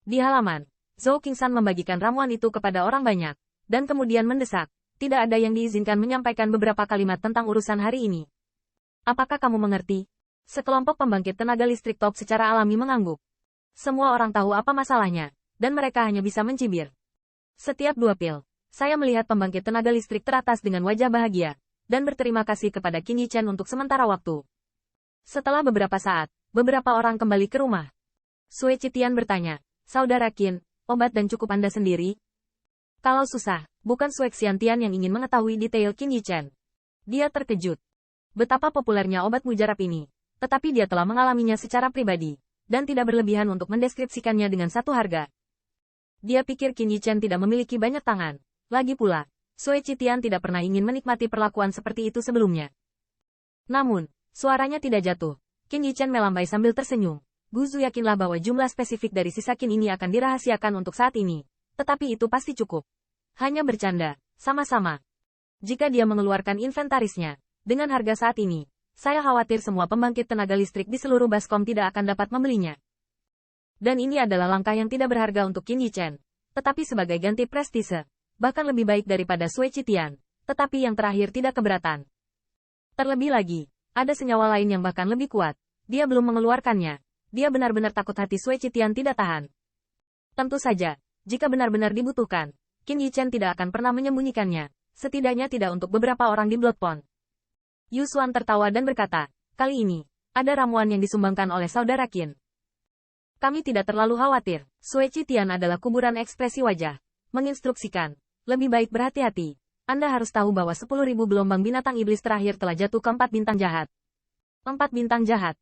Di halaman, Zhou Qingsan membagikan ramuan itu kepada orang banyak, dan kemudian mendesak, tidak ada yang diizinkan menyampaikan beberapa kalimat tentang urusan hari ini. Apakah kamu mengerti? Sekelompok pembangkit tenaga listrik top secara alami mengangguk. Semua orang tahu apa masalahnya, dan mereka hanya bisa mencibir. Setiap 2 pil, saya melihat pembangkit tenaga listrik teratas dengan wajah bahagia, dan berterima kasih kepada Qin Yichen untuk sementara waktu. Setelah beberapa saat, beberapa orang kembali ke rumah. Sui Qitian bertanya, Saudara Qin, obat dan cukup Anda sendiri? Kalau susah, bukan Sui Xiantian yang ingin mengetahui detail Qin Yichen. Dia terkejut. Betapa populernya obat mujarab ini, tetapi dia telah mengalaminya secara pribadi, dan tidak berlebihan untuk mendeskripsikannya dengan satu harga. Dia pikir Qin Yichen tidak memiliki banyak tangan. Lagi pula, Sui Qitian tidak pernah ingin menikmati perlakuan seperti itu sebelumnya. Namun, suaranya tidak jatuh. Qin Yichen melambai sambil tersenyum. Guzu yakinlah bahwa jumlah spesifik dari sisa Qin ini akan dirahasiakan untuk saat ini. Tetapi itu pasti cukup. Hanya bercanda, sama-sama. Jika dia mengeluarkan inventarisnya, dengan harga saat ini, saya khawatir semua pembangkit tenaga listrik di seluruh Baskom tidak akan dapat membelinya. Dan ini adalah langkah yang tidak berharga untuk Qin Yichen, tetapi sebagai ganti prestise, bahkan lebih baik daripada Sui Qitian, tetapi yang terakhir tidak keberatan. Terlebih lagi, ada senyawa lain yang bahkan lebih kuat, dia belum mengeluarkannya. Dia benar-benar takut hati Sui Qitian tidak tahan. Tentu saja, jika benar-benar dibutuhkan, Qin Yichen tidak akan pernah menyembunyikannya, setidaknya tidak untuk beberapa orang di Blood Pond. Yu Xuan tertawa dan berkata, kali ini, ada ramuan yang disumbangkan oleh saudara Qin. Kami tidak terlalu khawatir, Sui Qitian adalah kuburan ekspresi wajah, menginstruksikan, lebih baik berhati-hati. Anda harus tahu bahwa 10.000 gelombang binatang iblis terakhir telah jatuh ke 4 bintang jahat. 4 bintang jahat.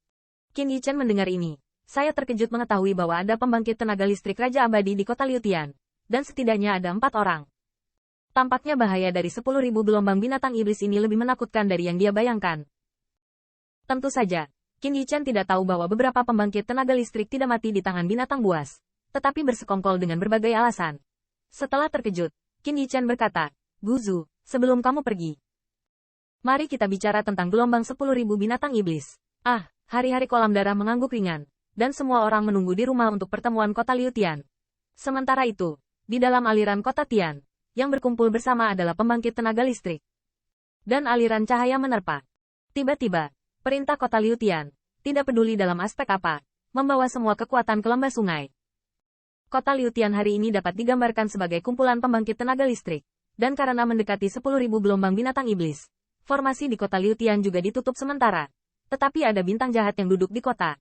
Qin Yichen mendengar ini. Saya terkejut mengetahui bahwa ada pembangkit tenaga listrik Raja Abadi di kota Liutian, dan setidaknya ada 4 orang. Tampaknya bahaya dari 10.000 gelombang binatang iblis ini lebih menakutkan dari yang dia bayangkan. Tentu saja, Qin Yichen tidak tahu bahwa beberapa pembangkit tenaga listrik tidak mati di tangan binatang buas, tetapi bersekongkol dengan berbagai alasan. Setelah terkejut, Qin Yichen berkata, Guzu, sebelum kamu pergi, mari kita bicara tentang gelombang 10.000 binatang iblis. Hari-hari kolam darah mengangguk ringan, dan semua orang menunggu di rumah untuk pertemuan kota Liutian. Sementara itu, di dalam aliran kota Tian, yang berkumpul bersama adalah pembangkit tenaga listrik. Dan aliran cahaya menerpa. Tiba-tiba, perintah kota Liutian, tidak peduli dalam aspek apa, membawa semua kekuatan ke lembah sungai. Kota Liutian hari ini dapat digambarkan sebagai kumpulan pembangkit tenaga listrik, dan karena mendekati 10.000 gelombang binatang iblis, formasi di kota Liutian juga ditutup sementara. Tetapi ada bintang jahat yang duduk di kota.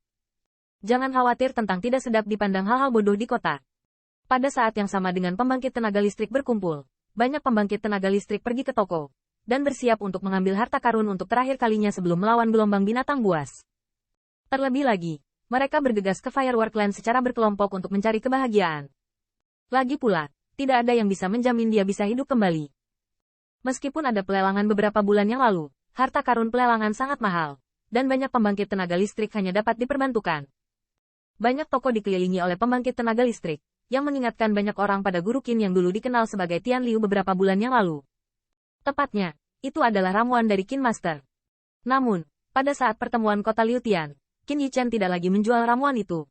Jangan khawatir tentang tidak sedap dipandang hal-hal bodoh di kota. Pada saat yang sama dengan pembangkit tenaga listrik berkumpul, banyak pembangkit tenaga listrik pergi ke toko, dan bersiap untuk mengambil harta karun untuk terakhir kalinya sebelum melawan gelombang binatang buas. Terlebih lagi, mereka bergegas ke Firework Land secara berkelompok untuk mencari kebahagiaan. Lagi pula, tidak ada yang bisa menjamin dia bisa hidup kembali. Meskipun ada pelelangan beberapa bulan yang lalu, harta karun pelelangan sangat mahal, dan banyak pembangkit tenaga listrik hanya dapat diperbantukan. Banyak toko dikelilingi oleh pembangkit tenaga listrik, yang mengingatkan banyak orang pada Guru Qin yang dulu dikenal sebagai Tian Liu beberapa bulan yang lalu. Tepatnya, itu adalah ramuan dari Qin Master. Namun, pada saat pertemuan kota Liutian, Qin Yichen tidak lagi menjual ramuan itu.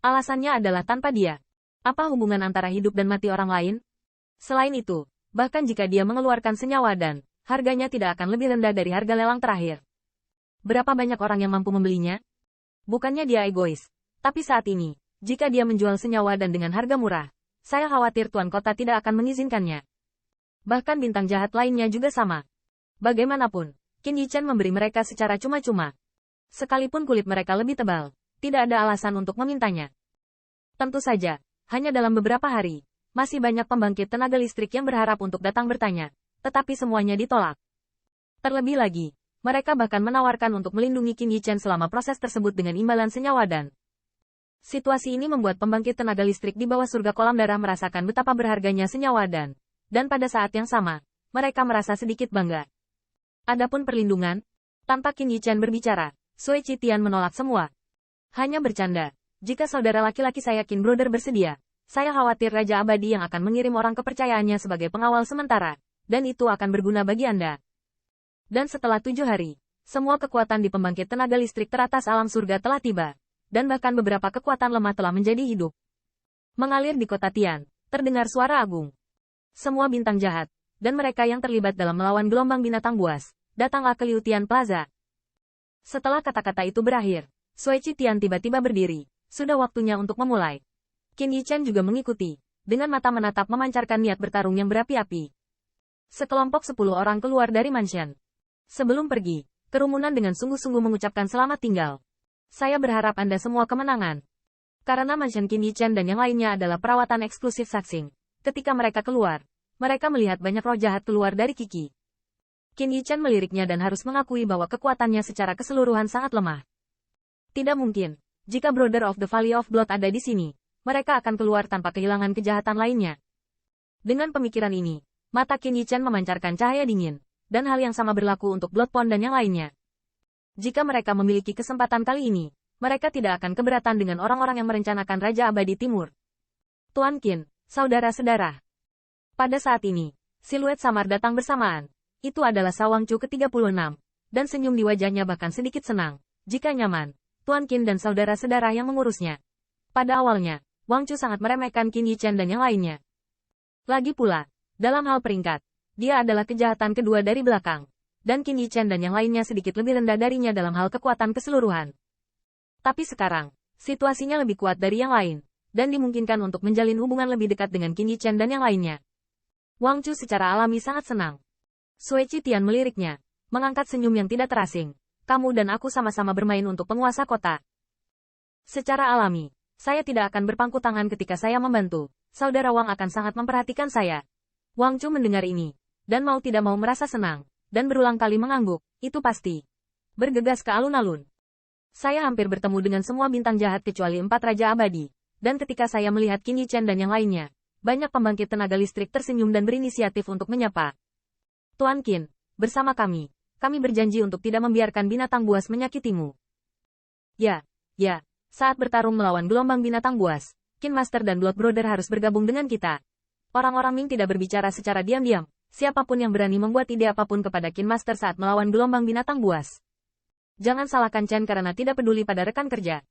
Alasannya adalah tanpa dia. Apa hubungan antara hidup dan mati orang lain? Selain itu, bahkan jika dia mengeluarkan senyawa dan harganya tidak akan lebih rendah dari harga lelang terakhir. Berapa banyak orang yang mampu membelinya? Bukannya dia egois. Tapi saat ini, jika dia menjual senyawa dan dengan harga murah, saya khawatir tuan kota tidak akan mengizinkannya. Bahkan bintang jahat lainnya juga sama. Bagaimanapun, Qin Yichen memberi mereka secara cuma-cuma. Sekalipun kulit mereka lebih tebal, tidak ada alasan untuk memintanya. Tentu saja, hanya dalam beberapa hari, masih banyak pembangkit tenaga listrik yang berharap untuk datang bertanya, tetapi semuanya ditolak. Terlebih lagi, mereka bahkan menawarkan untuk melindungi Qin Yichen selama proses tersebut dengan imbalan senyawa dan situasi ini membuat pembangkit tenaga listrik di bawah surga kolam darah merasakan betapa berharganya senyawa dan pada saat yang sama, mereka merasa sedikit bangga. Adapun perlindungan, tanpa Qin Yichen berbicara, Sui Qitian menolak semua. Hanya bercanda, jika saudara laki-laki saya Qin Brother bersedia, saya khawatir Raja Abadi yang akan mengirim orang kepercayaannya sebagai pengawal sementara, dan itu akan berguna bagi Anda. Dan setelah 7 hari, semua kekuatan di pembangkit tenaga listrik teratas alam surga telah tiba. Dan bahkan beberapa kekuatan lemah telah menjadi hidup. Mengalir di kota Tian, terdengar suara agung. Semua bintang jahat, dan mereka yang terlibat dalam melawan gelombang binatang buas, datanglah ke Liu Tian Plaza. Setelah kata-kata itu berakhir, Sui Chi Tian tiba-tiba berdiri. Sudah waktunya untuk memulai. Qin Yichen juga mengikuti, dengan mata menatap memancarkan niat bertarung yang berapi-api. Sekelompok 10 orang keluar dari mansion. Sebelum pergi, kerumunan dengan sungguh-sungguh mengucapkan selamat tinggal. Saya berharap Anda semua kemenangan. Karena mansion Qin Yichen dan yang lainnya adalah perawatan eksklusif Saxing. Ketika mereka keluar, mereka melihat banyak roh jahat keluar dari Kiki. Qin Yichen meliriknya dan harus mengakui bahwa kekuatannya secara keseluruhan sangat lemah. Tidak mungkin. Jika Brother of the Valley of Blood ada di sini, mereka akan keluar tanpa kehilangan kejahatan lainnya. Dengan pemikiran ini, mata Qin Yichen memancarkan cahaya dingin, dan hal yang sama berlaku untuk Bloodpond dan yang lainnya. Jika mereka memiliki kesempatan kali ini, mereka tidak akan keberatan dengan orang-orang yang merencanakan Raja Abadi Timur. Tuan Qin, saudara-saudara. Pada saat ini, siluet samar datang bersamaan. Itu adalah Sawangcu ke-36, dan senyum di wajahnya bahkan sedikit senang. Jika nyaman, Tuan Qin dan saudara-saudara yang mengurusnya. Pada awalnya, Wang Chu sangat meremehkan Qin Yichen dan yang lainnya. Lagi pula, dalam hal peringkat, dia adalah kejahatan kedua dari belakang. Dan Qin Yichen dan yang lainnya sedikit lebih rendah darinya dalam hal kekuatan keseluruhan. Tapi sekarang, situasinya lebih kuat dari yang lain, dan dimungkinkan untuk menjalin hubungan lebih dekat dengan Qin Yichen dan yang lainnya. Wang Chu secara alami sangat senang. Sui Chi Tian meliriknya, mengangkat senyum yang tidak terasing. Kamu dan aku sama-sama bermain untuk penguasa kota. Secara alami, saya tidak akan berpangku tangan ketika saya membantu. Saudara Wang akan sangat memperhatikan saya. Wang Chu mendengar ini, dan mau tidak mau merasa senang, dan berulang kali mengangguk, itu pasti. Bergegas ke alun-alun. Saya hampir bertemu dengan semua bintang jahat kecuali 4 Raja Abadi, dan ketika saya melihat Qin Yichen dan yang lainnya, banyak pembangkit tenaga listrik tersenyum dan berinisiatif untuk menyapa. Tuan Qin, bersama kami berjanji untuk tidak membiarkan binatang buas menyakitimu. Ya, saat bertarung melawan gelombang binatang buas, Qin Master dan Blood Brother harus bergabung dengan kita. Orang-orang Ming tidak berbicara secara diam-diam, siapapun yang berani membuat ide apapun kepada Qin Master saat melawan gelombang binatang buas. Jangan salahkan Chen karena tidak peduli pada rekan kerja,